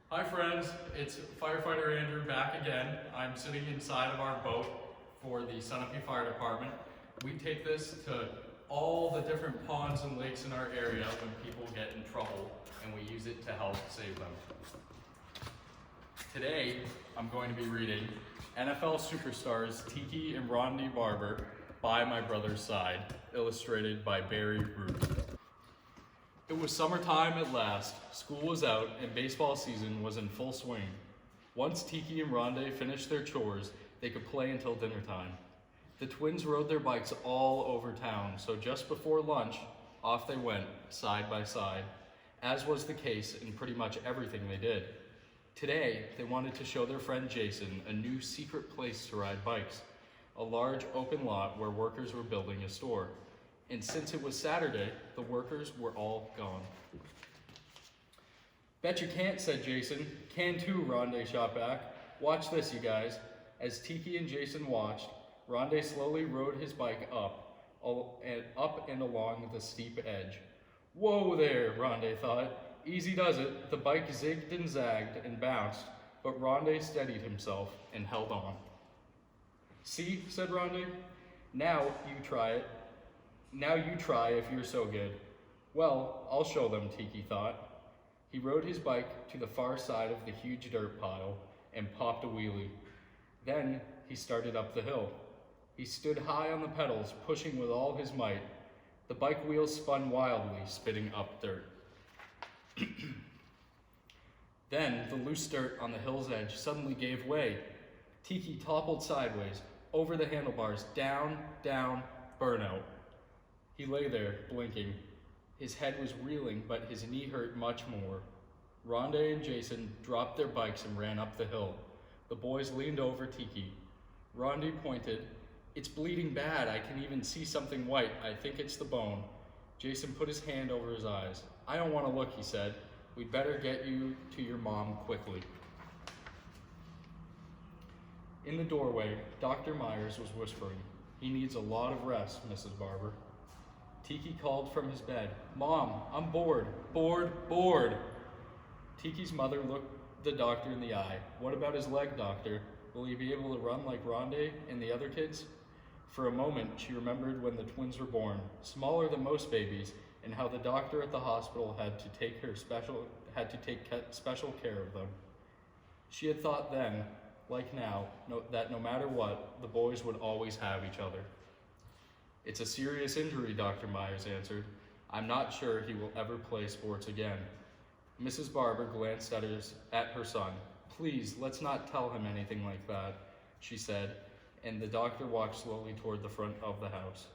Hi friends, it's Firefighter Andrew back again. I'm sitting inside of our boat for the Sunapee Fire Department. We take this to all the different ponds and lakes in our area when people get in trouble, and we use it to help save them. Today, I'm going to be reading NFL Superstars Tiki and Ronde Barber by my brother's side, illustrated by Barry Root. It was summertime at last, school was out, and baseball season was in full swing. Once Tiki and Ronde finished their chores, they could play until dinner time. The twins rode their bikes all over town, so just before lunch, off they went, side by side, as was the case in pretty much everything they did. Today, they wanted to show their friend Jason a new secret place to ride bikes, a large open lot where workers were building a store. And since it was Saturday, the workers were all gone. Bet you can't, said Jason. Can too, Ronde shot back. Watch this, you guys. As Tiki and Jason watched, Ronde slowly rode his bike up and along the steep edge. Whoa there, Ronde thought. Easy does it. The bike zigged and zagged and bounced, but Ronde steadied himself and held on. See, said Ronde. Now you try it. Now you try if you're so good. Well, I'll show them, Tiki thought. He rode his bike to the far side of the huge dirt pile and popped a wheelie. Then he started up the hill. He stood high on the pedals, pushing with all his might. The bike wheels spun wildly, spitting up dirt. Then the loose dirt on the hill's edge suddenly gave way. Tiki toppled sideways, over the handlebars, down, burnout. He lay there, blinking. His head was reeling, but his knee hurt much more. Ronde and Jason dropped their bikes and ran up the hill. The boys leaned over Tiki. Ronde pointed. It's bleeding bad. I can even see something white. I think it's the bone. Jason put his hand over his eyes. I don't want to look, he said. We'd better get you to your mom quickly. In the doorway, Dr. Myers was whispering. He needs a lot of rest, Mrs. Barber. Tiki called from his bed. Mom, I'm bored. Bored. Tiki's mother looked the doctor in the eye. What about his leg, doctor? Will he be able to run like Ronde and the other kids? For a moment, she remembered when the twins were born, smaller than most babies, and how the doctor at the hospital had to take special care of them. She had thought then, like now, that no matter what, the boys would always have each other. It's a serious injury, Dr. Myers answered. I'm not sure he will ever play sports again. Mrs. Barber glanced at her son. Please, let's not tell him anything like that, she said, and the doctor walked slowly toward the front of the house.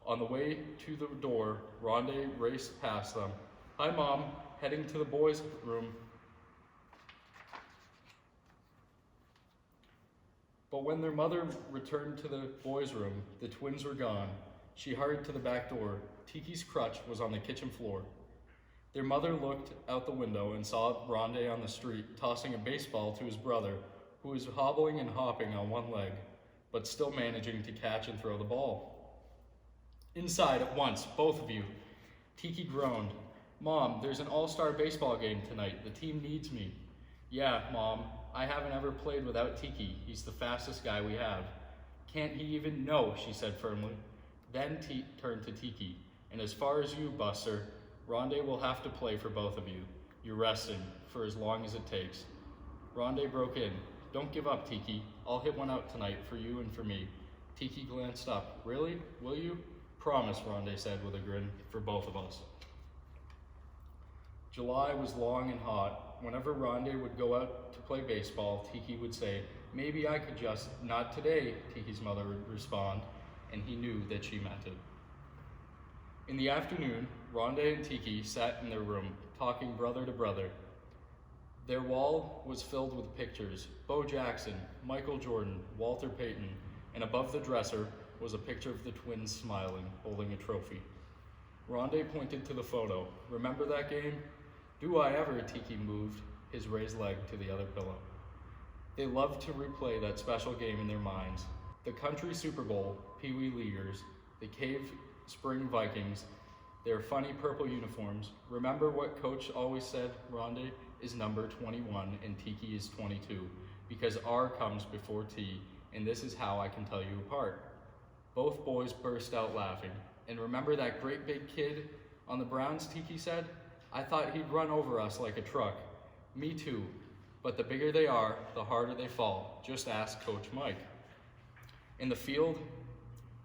On the way to the door, Ronde raced past them. Hi, Mom, heading to the boys' room. But when their mother returned to the boys' room, the twins were gone. She hurried to the back door. Tiki's crutch was on the kitchen floor. Their mother looked out the window and saw Ronde on the street, tossing a baseball to his brother, who was hobbling and hopping on one leg, but still managing to catch and throw the ball. Inside at once, both of you. Tiki groaned. Mom, there's an all-star baseball game tonight. The team needs me. Yeah, Mom. I haven't ever played without Tiki. He's the fastest guy we have. Can't he even? No, she said firmly. Then turned to Tiki. And as far as you, Buster, Ronde will have to play for both of you. You're resting for as long as it takes. Ronde broke in. Don't give up, Tiki. I'll hit one out tonight for you and for me. Tiki glanced up. Really? Will you? Promise, Ronde said with a grin, for both of us. July was long and hot. Whenever Ronde would go out to play baseball, Tiki would say, maybe I could just, not today, Tiki's mother would respond, and he knew that she meant it. In the afternoon, Ronde and Tiki sat in their room, talking brother to brother. Their wall was filled with pictures, Bo Jackson, Michael Jordan, Walter Payton, and above the dresser was a picture of the twins smiling, holding a trophy. Ronde pointed to the photo. Remember that game? Do I ever, Tiki moved his raised leg to the other pillow. They loved to replay that special game in their minds. The country Super Bowl, Pee Wee Leaguers, the Cave Spring Vikings, their funny purple uniforms. Remember what Coach always said, Ronde? is number 21 and Tiki is 22, because R comes before T, and this is how I can tell you apart. Both boys burst out laughing. And remember that great big kid on the Browns, Tiki said? I thought he'd run over us like a truck. Me too. But the bigger they are, the harder they fall. Just ask Coach Mike. In the field,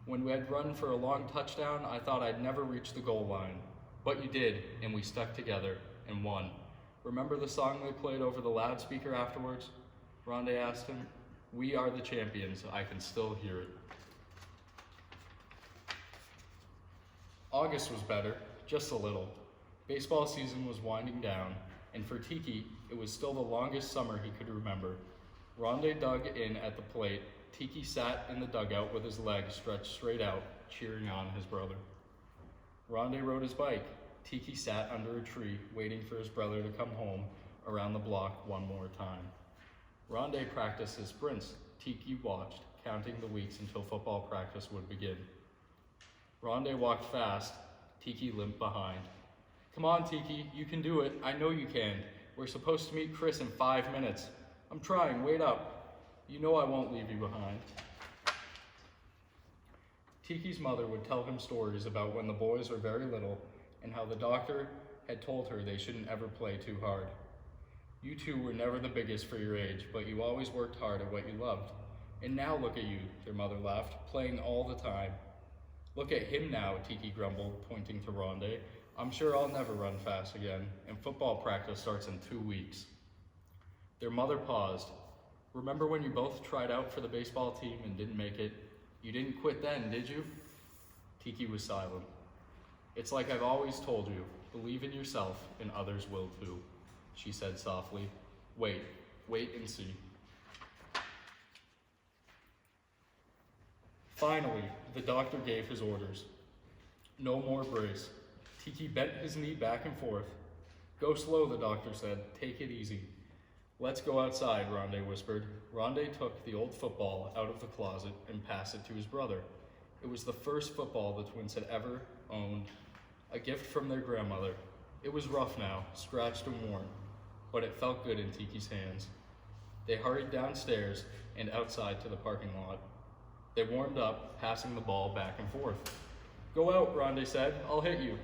when we had run for a long touchdown, I thought I'd never reach the goal line. But you did, and we stuck together and won. Remember the song they played over the loudspeaker afterwards? Ronde asked him. We are the champions. I can still hear it. August was better, just a little. Baseball season was winding down, and for Tiki, it was still the longest summer he could remember. Ronde dug in at the plate. Tiki sat in the dugout with his legs stretched straight out, cheering on his brother. Ronde rode his bike. Tiki sat under a tree, waiting for his brother to come home around the block one more time. Ronde practiced his sprints. Tiki watched, counting the weeks until football practice would begin. Ronde walked fast. Tiki limped behind. Come on, Tiki, you can do it. I know you can. We're supposed to meet Chris in 5 minutes. I'm trying, wait up. You know I won't leave you behind. Tiki's mother would tell him stories about when the boys were very little and how the doctor had told her they shouldn't ever play too hard. You two were never the biggest for your age, but you always worked hard at what you loved. And now look at you, their mother laughed, playing all the time. Look at him now, Tiki grumbled, pointing to Ronde. I'm sure I'll never run fast again, and football practice starts in 2 weeks. Their mother paused. Remember when you both tried out for the baseball team and didn't make it? You didn't quit then, did you? Tiki was silent. It's like I've always told you, believe in yourself and others will too, she said softly. Wait and see. Finally, the doctor gave his orders. No more brace. Tiki bent his knee back and forth. Go slow, the doctor said. Take it easy. Let's go outside, Ronde whispered. Ronde took the old football out of the closet and passed it to his brother. It was the first football the twins had ever owned, a gift from their grandmother. It was rough now, scratched and worn, but it felt good in Tiki's hands. They hurried downstairs and outside to the parking lot. They warmed up, passing the ball back and forth. Go out, Ronde said. I'll hit you.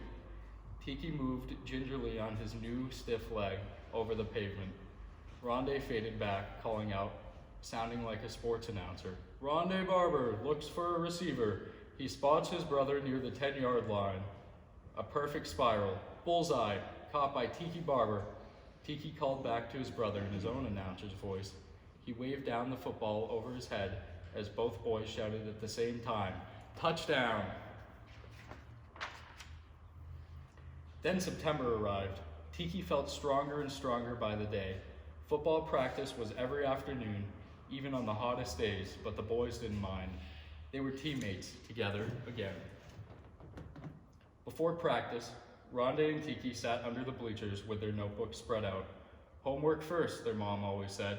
Tiki moved gingerly on his new stiff leg over the pavement. Ronde faded back, calling out, sounding like a sports announcer. Ronde Barber looks for a receiver. He spots his brother near the 10-yard line. A perfect spiral. Bullseye. Caught by Tiki Barber. Tiki called back to his brother in his own announcer's voice. He waved down the football over his head as both boys shouted at the same time, touchdown! Then September arrived. Tiki felt stronger and stronger by the day. Football practice was every afternoon, even on the hottest days, but the boys didn't mind. They were teammates together again. Before practice, Ronde and Tiki sat under the bleachers with their notebooks spread out. Homework first, their mom always said.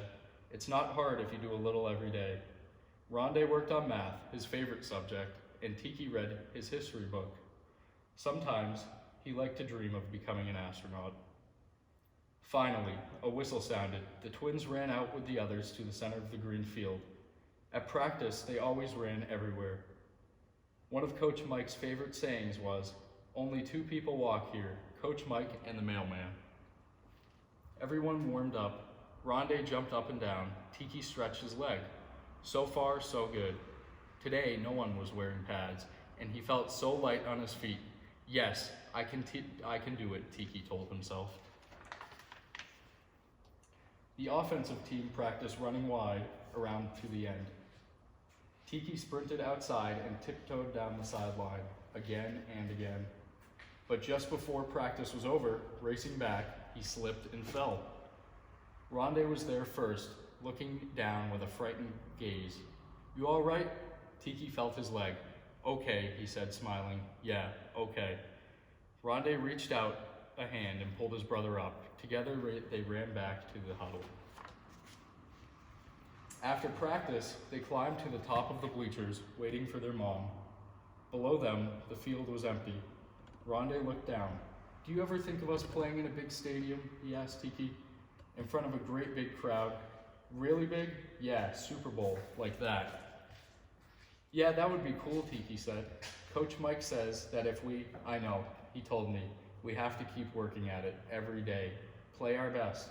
It's not hard if you do a little every day. Ronde worked on math, his favorite subject, and Tiki read his history book. Sometimes, he liked to dream of becoming an astronaut. Finally, a whistle sounded. The twins ran out with the others to the center of the green field. At practice, they always ran everywhere. One of Coach Mike's favorite sayings was, only 2 people walk here, Coach Mike and the mailman. Everyone warmed up. Ronde jumped up and down. Tiki stretched his leg. So far, so good. Today, no one was wearing pads, and he felt so light on his feet. Yes, I can do it, Tiki told himself. The offensive team practiced running wide around to the end. Tiki sprinted outside and tiptoed down the sideline, again and again. But just before practice was over, racing back, he slipped and fell. Ronde was there first, looking down with a frightened gaze. You all right? Tiki felt his leg. Okay, he said, smiling. Yeah, okay. Ronde reached out a hand and pulled his brother up. Together, they ran back to the huddle. After practice, they climbed to the top of the bleachers, waiting for their mom. Below them, the field was empty. Ronde looked down. Do you ever think of us playing in a big stadium? He asked Tiki. in front of a great big crowd. Really big? Yeah, Super Bowl, like that. Yeah, that would be cool, Tiki said. Coach Mike says that I know, he told me, we have to keep working at it every day. Play our best.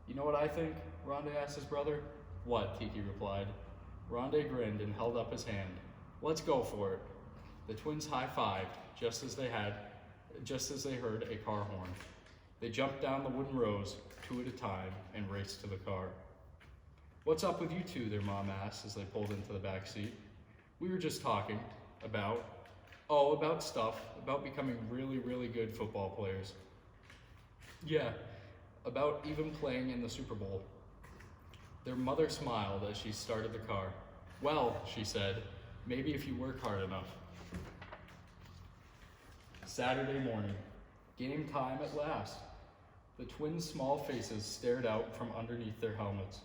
You know what I think? Ronde asked his brother. What? Tiki replied. Ronde grinned and held up his hand. Let's go for it. The twins high-fived just as they heard a car horn. They jumped down the wooden rows, 2 at a time, and raced to the car. What's up with you two? Their mom asked as they pulled into the back seat. We were just talking about stuff, about becoming really, really good football players. Yeah, about even playing in the Super Bowl. Their mother smiled as she started the car. Well, she said, maybe if you work hard enough. Saturday morning, game time at last. The twins' small faces stared out from underneath their helmets.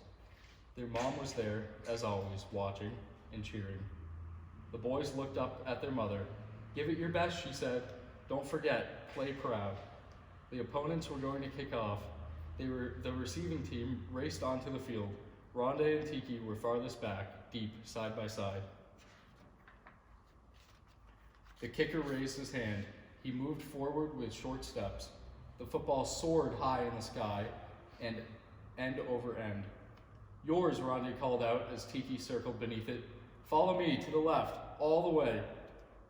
Their mom was there, as always, watching and cheering. The boys looked up at their mother. Give it your best, she said. Don't forget, play proud. The opponents were going to kick off. The receiving team raced onto the field. Ronde and Tiki were farthest back, deep, side by side. The kicker raised his hand. He moved forward with short steps. The football soared high in the sky and end over end. Yours, Ronde called out as Tiki circled beneath it. Follow me to the left, all the way.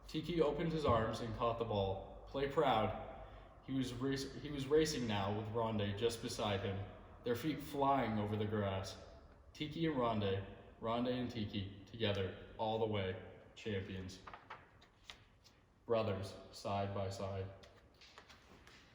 Tiki opened his arms and caught the ball. Play proud. He was racing now with Ronde just beside him, their feet flying over the grass. Tiki and Ronde and Tiki, together, all the way, champions. Brothers, side by side.